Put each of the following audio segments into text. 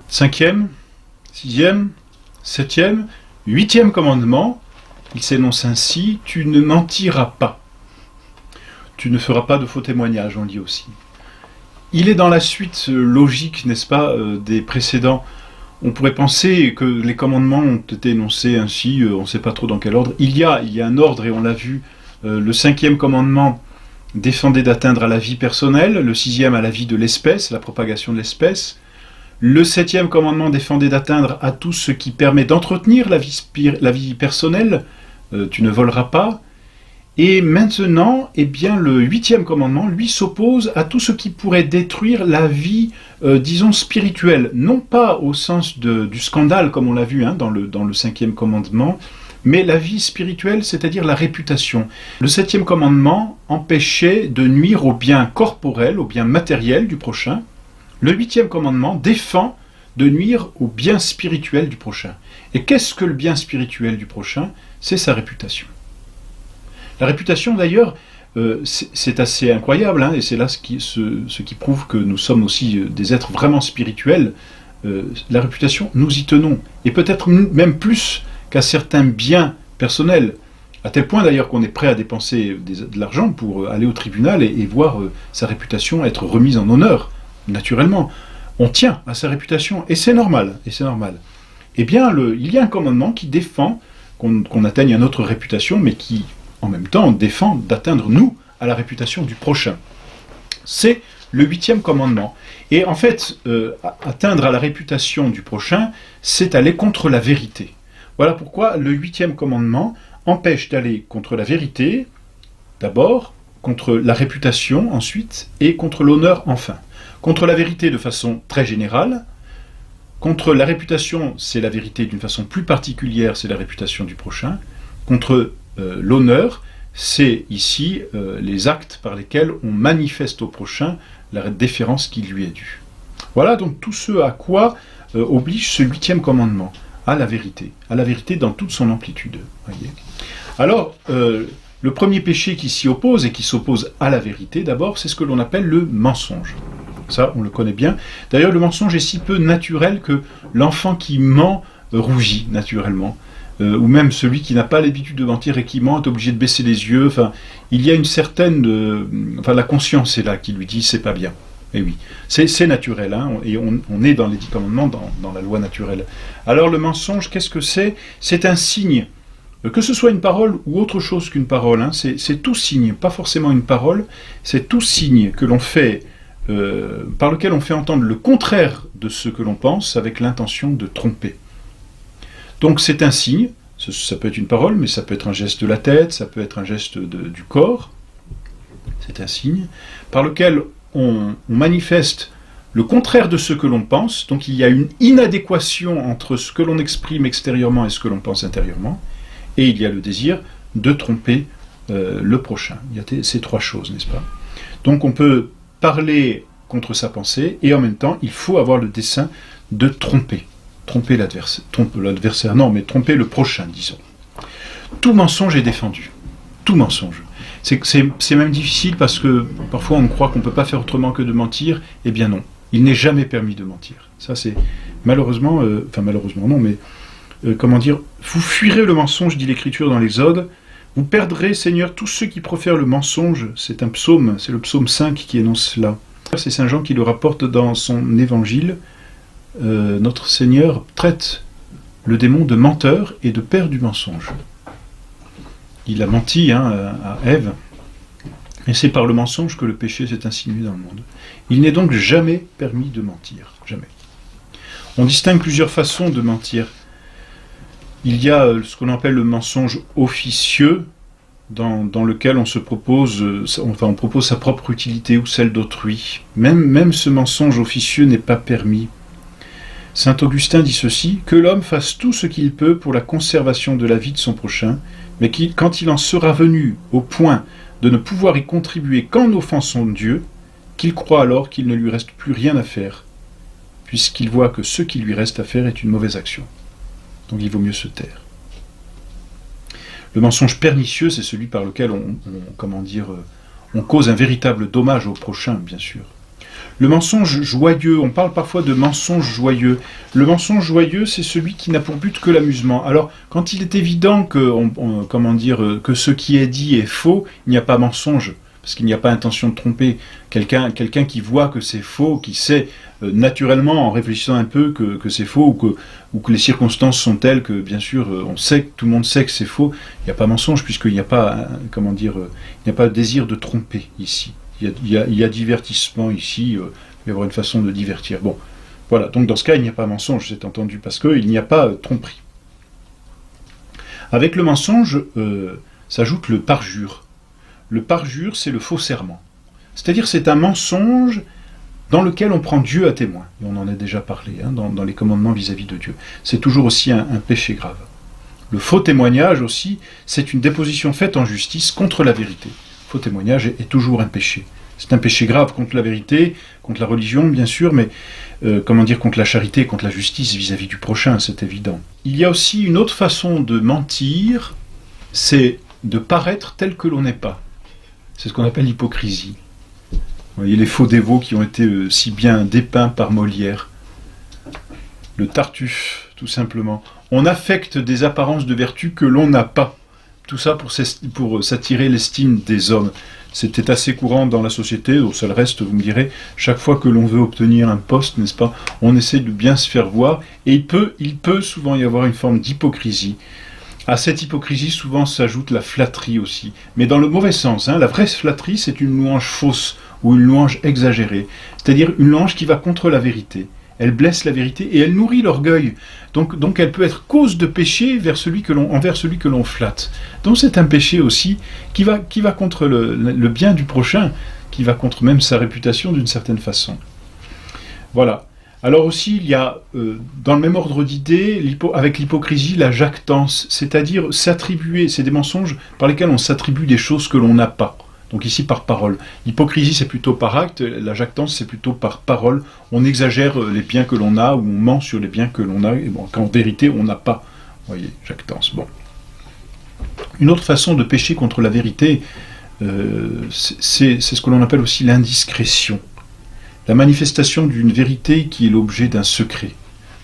Cinquième, sixième, septième, huitième commandement, il s'énonce ainsi, tu ne mentiras pas. Tu ne feras pas de faux témoignages, on dit aussi. Il est dans la suite logique, n'est-ce pas, des précédents. On pourrait penser que les commandements ont été énoncés ainsi, on ne sait pas trop dans quel ordre. Il y a un ordre, et on l'a vu, le cinquième commandement, défendait d'atteindre à la vie personnelle, le sixième à la vie de l'espèce, la propagation de l'espèce. Le septième commandement défendait d'atteindre à tout ce qui permet d'entretenir la vie personnelle, tu ne voleras pas. Et maintenant, eh bien, le huitième commandement, lui, s'oppose à tout ce qui pourrait détruire la vie, disons, spirituelle. Non pas au sens du scandale, comme on l'a vu dans le cinquième commandement, mais la vie spirituelle, c'est-à-dire la réputation. Le septième commandement empêchait de nuire au bien corporel, au bien matériel du prochain. Le huitième commandement défend de nuire au bien spirituel du prochain. Et qu'est-ce que le bien spirituel du prochain ? C'est sa réputation. La réputation, d'ailleurs, c'est assez incroyable, et c'est là ce qui prouve que nous sommes aussi des êtres vraiment spirituels. La réputation, nous y tenons, et peut-être même plus qu'à certains biens personnels, à tel point d'ailleurs qu'on est prêt à dépenser de l'argent pour aller au tribunal et voir sa réputation être remise en honneur, naturellement. On tient à sa réputation, et c'est normal, Eh bien, il y a un commandement qui défend qu'on atteigne à notre réputation, mais qui, en même temps, défend d'atteindre, nous, à la réputation du prochain. C'est le huitième commandement. Et en fait, atteindre à la réputation du prochain, c'est aller contre la vérité. Voilà pourquoi le huitième commandement empêche d'aller contre la vérité, d'abord, contre la réputation, ensuite, et contre l'honneur, enfin. Contre la vérité de façon très générale, contre la réputation, c'est la vérité d'une façon plus particulière, c'est la réputation du prochain. Contre l'honneur, c'est ici les actes par lesquels on manifeste au prochain la déférence qui lui est due. Voilà donc tout ce à quoi oblige ce huitième commandement, à la vérité dans toute son amplitude. Voyez. Alors, le premier péché qui s'y oppose et qui s'oppose à la vérité, d'abord, c'est ce que l'on appelle le mensonge. Ça, on le connaît bien. D'ailleurs, le mensonge est si peu naturel que l'enfant qui ment rougit naturellement. Ou même celui qui n'a pas l'habitude de mentir et qui ment est obligé de baisser les yeux. Enfin, il y a une certaine... la conscience est là qui lui dit « c'est pas bien ». Et oui, c'est naturel, et on est dans les 10 commandements, dans la loi naturelle. Alors le mensonge, qu'est-ce que c'est ? C'est un signe. Que ce soit une parole ou autre chose qu'une parole, c'est tout signe, pas forcément une parole, c'est tout signe que l'on fait... par lequel on fait entendre le contraire de ce que l'on pense avec l'intention de tromper. Donc c'est un signe, ça peut être une parole, mais ça peut être un geste de la tête, ça peut être un geste du corps, c'est un signe, par lequel on manifeste le contraire de ce que l'on pense, donc il y a une inadéquation entre ce que l'on exprime extérieurement et ce que l'on pense intérieurement, et il y a le désir de tromper le prochain. Il y a ces trois choses, n'est-ce pas ? Donc on peut parler contre sa pensée, et en même temps, il faut avoir le dessein de tromper l'adversaire, non, mais tromper le prochain, disons. Tout mensonge est défendu. Tout mensonge. C'est même difficile parce que parfois on croit qu'on ne peut pas faire autrement que de mentir. Eh bien non, il n'est jamais permis de mentir. Ça c'est malheureusement, malheureusement non, mais vous fuirez le mensonge, dit l'Écriture dans l'Exode. Vous perdrez, Seigneur, tous ceux qui profèrent le mensonge. C'est un psaume, c'est le psaume 5 qui énonce cela. C'est Saint Jean qui le rapporte dans son évangile. Notre Seigneur traite le démon de menteur et de père du mensonge. Il a menti à Ève, et c'est par le mensonge que le péché s'est insinué dans le monde. Il n'est donc jamais permis de mentir, jamais. On distingue plusieurs façons de mentir. Il y a ce qu'on appelle le mensonge officieux, dans lequel on propose sa propre utilité ou celle d'autrui. Même ce mensonge officieux n'est pas permis. Saint Augustin dit ceci, « Que l'homme fasse tout ce qu'il peut pour la conservation de la vie de son prochain, mais quand il en sera venu au point de ne pouvoir y contribuer qu'en offensant Dieu, qu'il croit alors qu'il ne lui reste plus rien à faire, puisqu'il voit que ce qui lui reste à faire est une mauvaise action. Donc il vaut mieux se taire. » Le mensonge pernicieux, c'est celui par lequel on cause un véritable dommage au prochain, bien sûr. Le mensonge joyeux, on parle parfois de mensonge joyeux. Le mensonge joyeux, c'est celui qui n'a pour but que l'amusement. Alors, quand il est évident que ce qui est dit est faux, il n'y a pas mensonge, parce qu'il n'y a pas intention de tromper. Quelqu'un qui voit que c'est faux, qui sait naturellement, en réfléchissant un peu, que c'est faux, ou que les circonstances sont telles que, bien sûr, tout le monde sait que c'est faux, il n'y a pas mensonge, puisqu'il n'y a pas, il n'y a pas désir de tromper ici. Il y a divertissement ici, il va y avoir une façon de divertir. Bon, voilà, donc dans ce cas, il n'y a pas mensonge, c'est entendu, parce qu'il n'y a pas tromperie. Avec le mensonge, s'ajoute le parjure. Le parjure, c'est le faux serment. C'est-à-dire, c'est un mensonge dans lequel on prend Dieu à témoin. Et on en a déjà parlé, dans les commandements vis-à-vis de Dieu. C'est toujours aussi un péché grave. Le faux témoignage aussi, c'est une déposition faite en justice contre la vérité. Le faux témoignage est toujours un péché. C'est un péché grave contre la vérité, contre la religion, bien sûr, mais contre la charité, contre la justice vis-à-vis du prochain, c'est évident. Il y a aussi une autre façon de mentir, c'est de paraître tel que l'on n'est pas. C'est ce qu'on appelle l'hypocrisie. Vous voyez les faux dévots qui ont été si bien dépeints par Molière. Le Tartuffe, tout simplement. On affecte des apparences de vertu que l'on n'a pas. Tout ça pour s'attirer l'estime des hommes. C'était assez courant dans la société, au seul reste, vous me direz, chaque fois que l'on veut obtenir un poste, n'est-ce pas, on essaie de bien se faire voir, et il peut souvent y avoir une forme d'hypocrisie. À cette hypocrisie, souvent s'ajoute la flatterie aussi, mais dans le mauvais sens. La vraie flatterie, c'est une louange fausse, ou une louange exagérée, c'est-à-dire une louange qui va contre la vérité. Elle blesse la vérité et elle nourrit l'orgueil. Donc elle peut être cause de péché envers celui que l'on flatte. Donc c'est un péché aussi qui va contre le bien du prochain, qui va contre même sa réputation d'une certaine façon. Voilà. Alors aussi, il y a, dans le même ordre d'idées, avec l'hypocrisie, la jactance, c'est-à-dire s'attribuer, c'est des mensonges par lesquels on s'attribue des choses que l'on n'a pas. Donc ici par parole. L'hypocrisie c'est plutôt par acte, la jactance c'est plutôt par parole. On exagère les biens que l'on a, ou on ment sur les biens que l'on a, et qu'en vérité on n'a pas. Vous voyez, jactance. Bon. Une autre façon de pécher contre la vérité, c'est ce que l'on appelle aussi l'indiscrétion. La manifestation d'une vérité qui est l'objet d'un secret.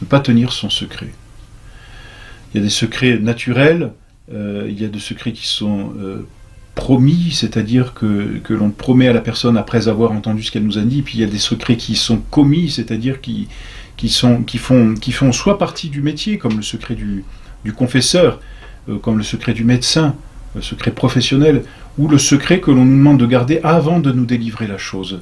Ne pas tenir son secret. Il y a des secrets naturels, il y a des secrets qui sont promis, c'est-à-dire que l'on promet à la personne après avoir entendu ce qu'elle nous a dit, puis il y a des secrets qui sont commis, c'est-à-dire qui font soit partie du métier, comme le secret du confesseur, comme le secret du médecin, le secret professionnel, ou le secret que l'on nous demande de garder avant de nous délivrer la chose.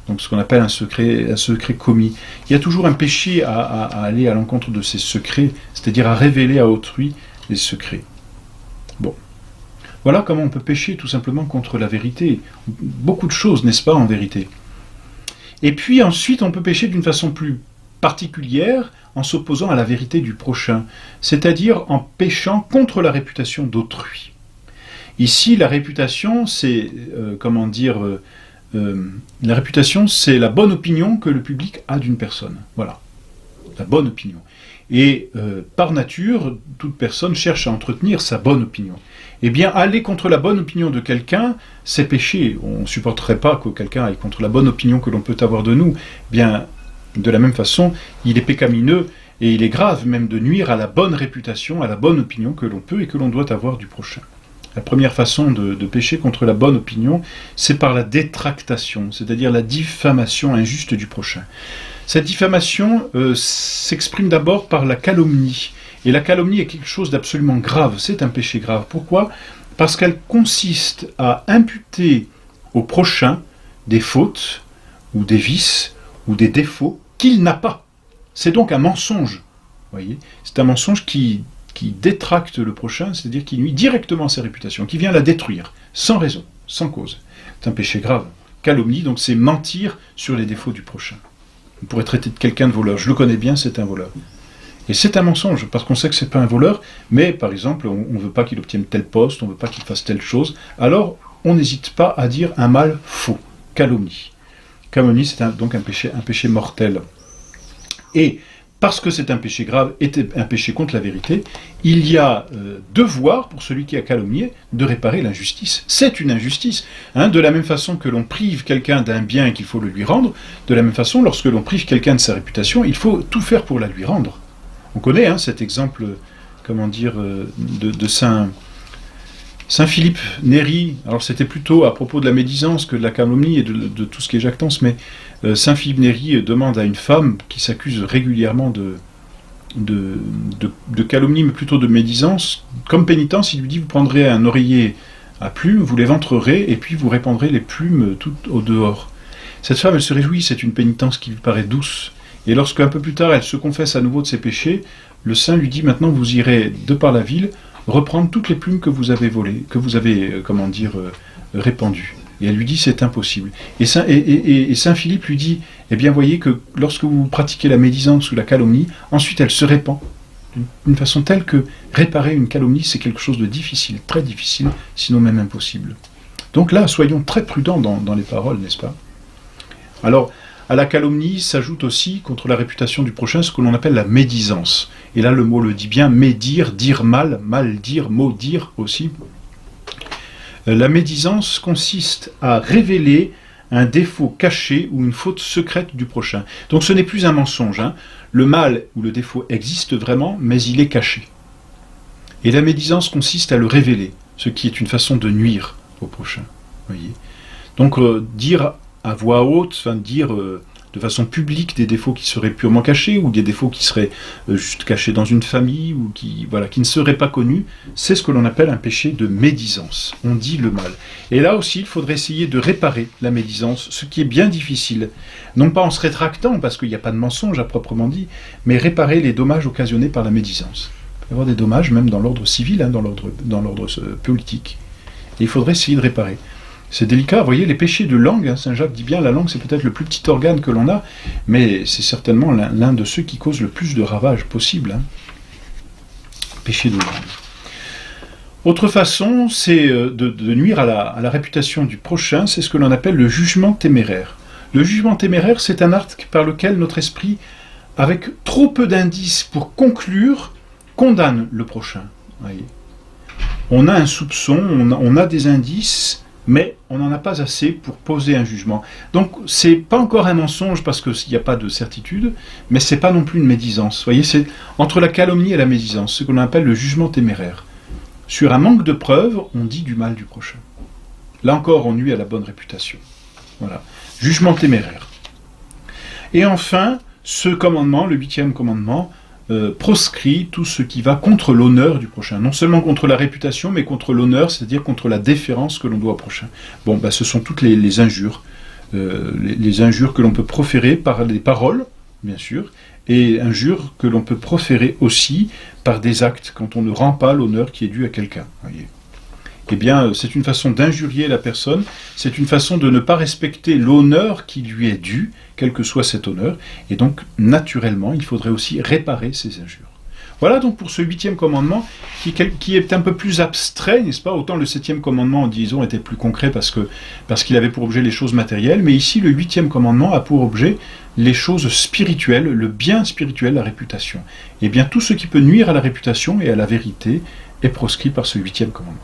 Donc ce qu'on appelle un secret commis. Il y a toujours un péché à aller à l'encontre de ces secrets, c'est-à-dire à révéler à autrui les secrets. Bon. Voilà comment on peut pécher tout simplement contre la vérité. Beaucoup de choses, n'est-ce pas, en vérité. Et puis ensuite, on peut pécher d'une façon plus particulière en s'opposant à la vérité du prochain, c'est-à-dire en péchant contre la réputation d'autrui. Ici, la réputation, c'est, la réputation, c'est la bonne opinion que le public a d'une personne. Voilà, la bonne opinion. Et par nature, toute personne cherche à entretenir sa bonne opinion. Eh bien, aller contre la bonne opinion de quelqu'un, c'est péché. On ne supporterait pas que quelqu'un aille contre la bonne opinion que l'on peut avoir de nous. Eh bien, de la même façon, il est pécamineux et il est grave même de nuire à la bonne réputation, à la bonne opinion que l'on peut et que l'on doit avoir du prochain. La première façon de pécher contre la bonne opinion, c'est par la détractation, c'est-à-dire la diffamation injuste du prochain. Cette diffamation s'exprime d'abord par la calomnie. Et la calomnie est quelque chose d'absolument grave, c'est un péché grave. Pourquoi ? Parce qu'elle consiste à imputer au prochain des fautes, ou des vices, ou des défauts qu'il n'a pas. C'est donc un mensonge. Voyez ? C'est un mensonge qui détracte le prochain, c'est-à-dire qui nuit directement à sa réputation, qui vient la détruire, sans raison, sans cause. C'est un péché grave. Calomnie, donc c'est mentir sur les défauts du prochain. On pourrait traiter de quelqu'un de voleur. Je le connais bien, c'est un voleur. Et c'est un mensonge, parce qu'on sait que c'est pas un voleur, mais par exemple, on ne veut pas qu'il obtienne tel poste, on ne veut pas qu'il fasse telle chose, alors on n'hésite pas à dire un mal faux, calomnie. Calomnie, c'est donc un péché mortel. Et parce que c'est un péché grave et un péché contre la vérité, il y a devoir pour celui qui a calomnié de réparer l'injustice. C'est une injustice. De la même façon que l'on prive quelqu'un d'un bien et qu'il faut le lui rendre, de la même façon, lorsque l'on prive quelqu'un de sa réputation, il faut tout faire pour la lui rendre. On connaît cet exemple, de Saint Philippe Néri. Alors c'était plutôt à propos de la médisance que de la calomnie et de tout ce qui est jactance, mais Saint Philippe Néri demande à une femme qui s'accuse régulièrement de calomnie, mais plutôt de médisance, comme pénitence, il lui dit: vous prendrez un oreiller à plumes, vous l'éventrerez, et puis vous répandrez les plumes tout au dehors. Cette femme, elle se réjouit, c'est une pénitence qui lui paraît douce. Et lorsque, un peu plus tard, elle se confesse à nouveau de ses péchés, le saint lui dit: maintenant vous irez de par la ville reprendre toutes les plumes que vous avez volées, que vous avez, répandues. Et elle lui dit: c'est impossible. Et Saint Philippe lui dit: eh bien, voyez que lorsque vous pratiquez la médisance ou la calomnie, ensuite elle se répand d'une façon telle que réparer une calomnie, c'est quelque chose de difficile, très difficile, sinon même impossible. Donc là, soyons très prudents dans les paroles, n'est-ce pas? Alors, à la calomnie s'ajoute aussi, contre la réputation du prochain, ce que l'on appelle la médisance. Et là, le mot le dit bien: médire, dire mal, mal dire, maudire aussi. La médisance consiste à révéler un défaut caché ou une faute secrète du prochain. Donc ce n'est plus un mensonge. Le mal ou le défaut existe vraiment, mais il est caché. Et la médisance consiste à le révéler, ce qui est une façon de nuire au prochain. Voyez. Donc dire à voix haute, dire de façon publique des défauts qui seraient purement cachés, ou des défauts qui seraient juste cachés dans une famille, ou qui ne seraient pas connus, c'est ce que l'on appelle un péché de médisance. On dit le mal. Et là aussi, il faudrait essayer de réparer la médisance, ce qui est bien difficile. Non pas en se rétractant, parce qu'il n'y a pas de mensonge à proprement dit, mais réparer les dommages occasionnés par la médisance. Il peut y avoir des dommages même dans l'ordre civil, dans l'ordre politique. Et il faudrait essayer de réparer. C'est délicat, vous voyez, les péchés de langue, Saint Jacques dit bien, la langue c'est peut-être le plus petit organe que l'on a, mais c'est certainement l'un de ceux qui causent le plus de ravages possible. Péché de langue. Autre façon, c'est de nuire à la réputation du prochain, c'est ce que l'on appelle le jugement téméraire. Le jugement téméraire, c'est un acte par lequel notre esprit, avec trop peu d'indices pour conclure, condamne le prochain. Voyez. On a un soupçon, on a des indices, mais on n'en a pas assez pour poser un jugement. Donc, c'est pas encore un mensonge parce qu'il n'y a pas de certitude, mais c'est pas non plus une médisance. Vous voyez, c'est entre la calomnie et la médisance, ce qu'on appelle le jugement téméraire. Sur un manque de preuves, on dit du mal du prochain. Là encore, on nuit à la bonne réputation. Voilà. Jugement téméraire. Et enfin, ce commandement, le 8e commandement, proscrit tout ce qui va contre l'honneur du prochain. Non seulement contre la réputation, mais contre l'honneur, c'est-à-dire contre la déférence que l'on doit au prochain. Bon, ce sont toutes les injures. Les injures que l'on peut proférer par des paroles, bien sûr, et injures que l'on peut proférer aussi par des actes, quand on ne rend pas l'honneur qui est dû à quelqu'un. Voyez. Eh bien, c'est une façon d'injurier la personne, c'est une façon de ne pas respecter l'honneur qui lui est dû, quel que soit cet honneur, et donc, naturellement, il faudrait aussi réparer ces injures. Voilà donc pour ce 8e commandement, qui est un peu plus abstrait, n'est-ce pas? Autant le 7e commandement, disons, était plus concret parce qu'il avait pour objet les choses matérielles, mais ici, le 8e commandement a pour objet les choses spirituelles, le bien spirituel, la réputation. Eh bien, tout ce qui peut nuire à la réputation et à la vérité est proscrit par ce 8e commandement.